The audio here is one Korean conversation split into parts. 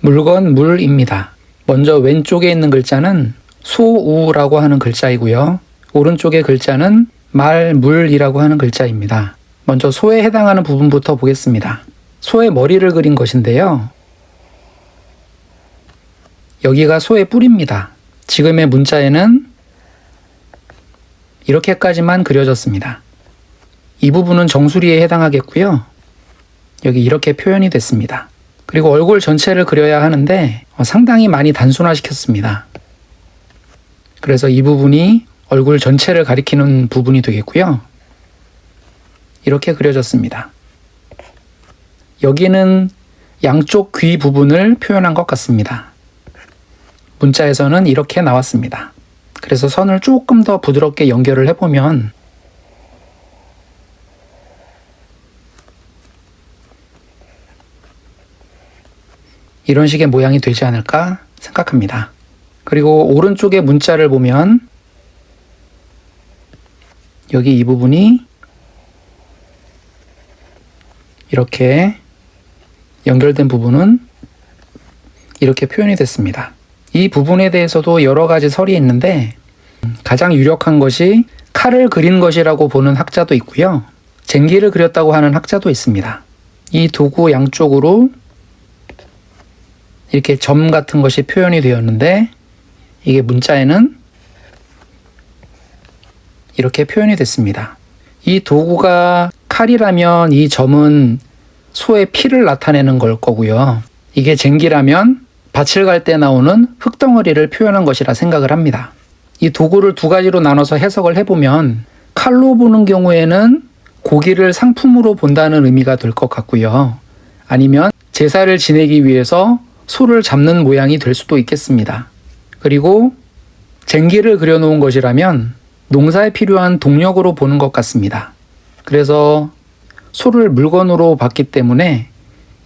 물건 물입니다. 먼저 왼쪽에 있는 글자는 소우라고 하는 글자이고요. 오른쪽의 글자는 말물이라고 하는 글자입니다. 먼저 소에 해당하는 부분부터 보겠습니다. 소의 머리를 그린 것인데요. 여기가 소의 뿔입니다. 지금의 문자에는 이렇게까지만 그려졌습니다. 이 부분은 정수리에 해당하겠고요. 여기 이렇게 표현이 됐습니다. 그리고 얼굴 전체를 그려야 하는데 상당히 많이 단순화시켰습니다. 그래서 이 부분이 얼굴 전체를 가리키는 부분이 되겠고요. 이렇게 그려졌습니다. 여기는 양쪽 귀 부분을 표현한 것 같습니다. 문자에서는 이렇게 나왔습니다. 그래서 선을 조금 더 부드럽게 연결을 해보면 이런 식의 모양이 되지 않을까 생각합니다. 그리고 오른쪽의 문자를 보면 여기 이 부분이 이렇게 연결된 부분은 이렇게 표현이 됐습니다. 이 부분에 대해서도 여러 가지 설이 있는데 가장 유력한 것이 칼을 그린 것이라고 보는 학자도 있고요. 쟁기를 그렸다고 하는 학자도 있습니다. 이 도구 양쪽으로 이렇게 점 같은 것이 표현이 되었는데 이게 문자에는 이렇게 표현이 됐습니다. 이 도구가 칼이라면 이 점은 소의 피를 나타내는 걸 거고요. 이게 쟁기라면 밭을 갈 때 나오는 흙덩어리를 표현한 것이라 생각을 합니다. 이 도구를 두 가지로 나눠서 해석을 해보면 칼로 보는 경우에는 고기를 상품으로 본다는 의미가 될 것 같고요. 아니면 제사를 지내기 위해서 소를 잡는 모양이 될 수도 있겠습니다. 그리고 쟁기를 그려놓은 것이라면 농사에 필요한 동력으로 보는 것 같습니다. 그래서 소를 물건으로 봤기 때문에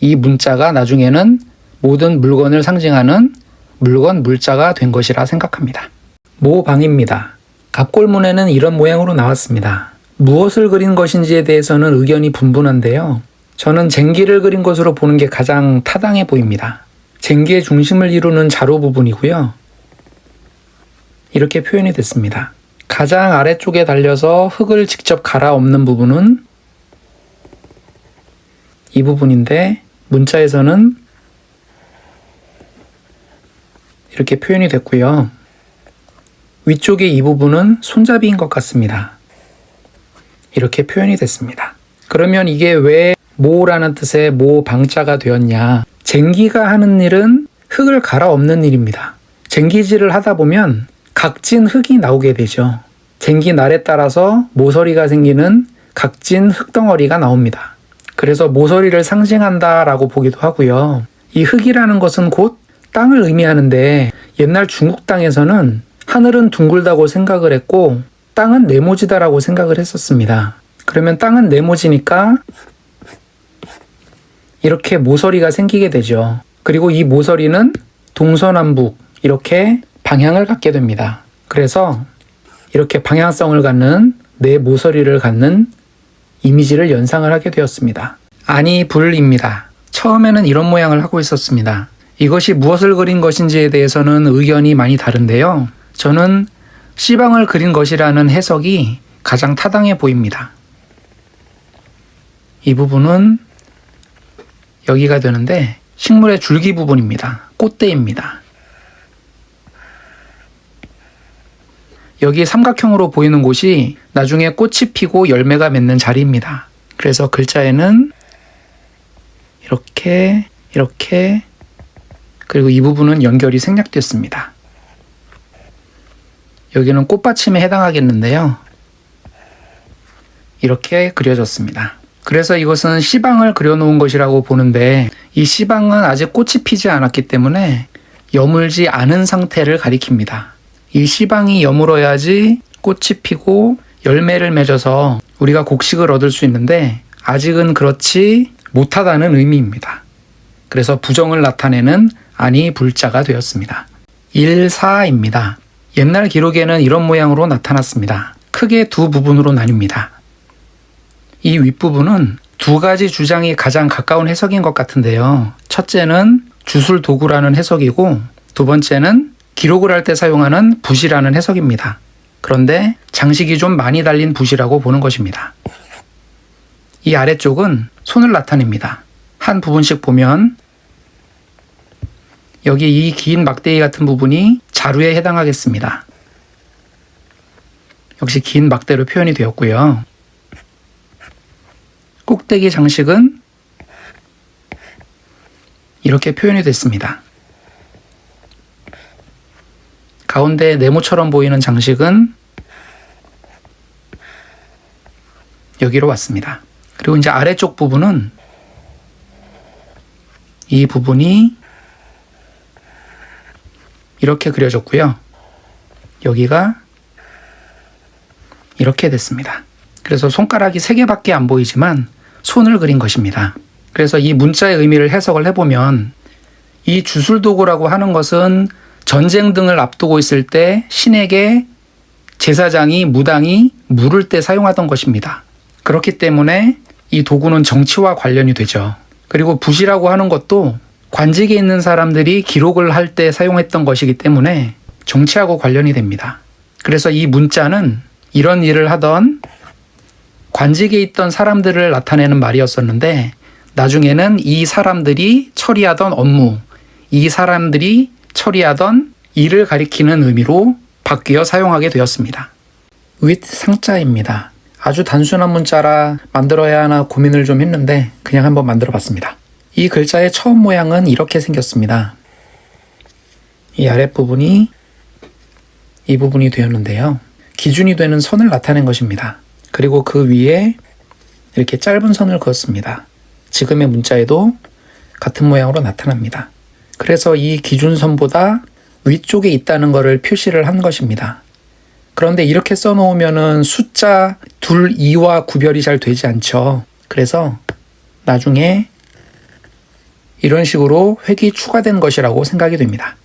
이 문자가 나중에는 모든 물건을 상징하는 물건 물자가 된 것이라 생각합니다. 모방입니다. 갑골문에는 이런 모양으로 나왔습니다. 무엇을 그린 것인지에 대해서는 의견이 분분한데요. 저는 쟁기를 그린 것으로 보는 게 가장 타당해 보입니다. 쟁기의 중심을 이루는 자로 부분이고요. 이렇게 표현이 됐습니다. 가장 아래쪽에 달려서 흙을 직접 갈아엎는 부분은 이 부분인데 문자에서는 이렇게 표현이 됐고요. 위쪽의 이 부분은 손잡이인 것 같습니다. 이렇게 표현이 됐습니다. 그러면 이게 왜 모라는 뜻의 모방자가 되었냐? 쟁기가 하는 일은 흙을 갈아엎는 일입니다. 쟁기질을 하다 보면 각진 흙이 나오게 되죠. 쟁기 날에 따라서 모서리가 생기는 각진 흙덩어리가 나옵니다. 그래서 모서리를 상징한다라고 보기도 하고요. 이 흙이라는 것은 곧 땅을 의미하는데 옛날 중국 땅에서는 하늘은 둥글다고 생각을 했고 땅은 네모지다라고 생각을 했었습니다. 그러면 땅은 네모지니까 이렇게 모서리가 생기게 되죠. 그리고 이 모서리는 동서남북 이렇게 방향을 갖게 됩니다. 그래서 이렇게 방향성을 갖는 네 모서리를 갖는 이미지를 연상을 하게 되었습니다. 아니 불입니다. 처음에는 이런 모양을 하고 있었습니다. 이것이 무엇을 그린 것인지에 대해서는 의견이 많이 다른데요. 저는 씨방을 그린 것이라는 해석이 가장 타당해 보입니다. 이 부분은 여기가 되는데 식물의 줄기 부분입니다. 꽃대입니다. 여기 삼각형으로 보이는 곳이 나중에 꽃이 피고 열매가 맺는 자리입니다. 그래서 글자에는 이렇게 그리고 이 부분은 연결이 생략됐습니다. 여기는 꽃받침에 해당하겠는데요. 이렇게 그려졌습니다. 그래서 이것은 씨방을 그려놓은 것이라고 보는데 이 씨방은 아직 꽃이 피지 않았기 때문에 여물지 않은 상태를 가리킵니다. 이 씨방이 여물어야지 꽃이 피고 열매를 맺어서 우리가 곡식을 얻을 수 있는데 아직은 그렇지 못하다는 의미입니다. 그래서 부정을 나타내는 아니 불자가 되었습니다. 1사입니다. 옛날 기록에는 이런 모양으로 나타났습니다. 크게 두 부분으로 나뉩니다. 이 윗부분은 두 가지 주장이 가장 가까운 해석인 것 같은데요. 첫째는 주술 도구라는 해석이고, 두 번째는 기록을 할 때 사용하는 붓이라는 해석입니다. 그런데 장식이 좀 많이 달린 붓이라고 보는 것입니다. 이 아래쪽은 손을 나타냅니다. 한 부분씩 보면 여기 이 긴 막대기 같은 부분이 자루에 해당하겠습니다. 역시 긴 막대로 표현이 되었고요. 꼭대기 장식은 이렇게 표현이 됐습니다. 가운데 네모처럼 보이는 장식은 여기로 왔습니다. 그리고 이제 아래쪽 부분은 이 부분이 이렇게 그려졌고요. 여기가 이렇게 됐습니다. 그래서 손가락이 3개밖에 안 보이지만 손을 그린 것입니다. 그래서 이 문자의 의미를 해석을 해보면 이 주술도구라고 하는 것은 전쟁 등을 앞두고 있을 때 신에게 제사장이 무당이 물을 때 사용하던 것입니다. 그렇기 때문에 이 도구는 정치와 관련이 되죠. 그리고 붓이라고 하는 것도 관직에 있는 사람들이 기록을 할 때 사용했던 것이기 때문에 정치하고 관련이 됩니다. 그래서 이 문자는 이런 일을 하던 관직에 있던 사람들을 나타내는 말이었었는데, 나중에는 이 사람들이 처리하던 업무, 이 사람들이 처리하던 일을 가리키는 의미로 바뀌어 사용하게 되었습니다. 윗 상자입니다. 아주 단순한 문자라 만들어야 하나 고민을 좀 했는데 그냥 한번 만들어 봤습니다. 이 글자의 처음 모양은 이렇게 생겼습니다. 이 아랫부분이 이 부분이 되었는데요. 기준이 되는 선을 나타낸 것입니다. 그리고 그 위에 이렇게 짧은 선을 그었습니다. 지금의 문자에도 같은 모양으로 나타납니다. 그래서 이 기준선보다 위쪽에 있다는 것을 표시를 한 것입니다. 그런데 이렇게 써놓으면 숫자 2, 2와 구별이 잘 되지 않죠. 그래서 나중에 이런 식으로 획이 추가된 것이라고 생각이 됩니다.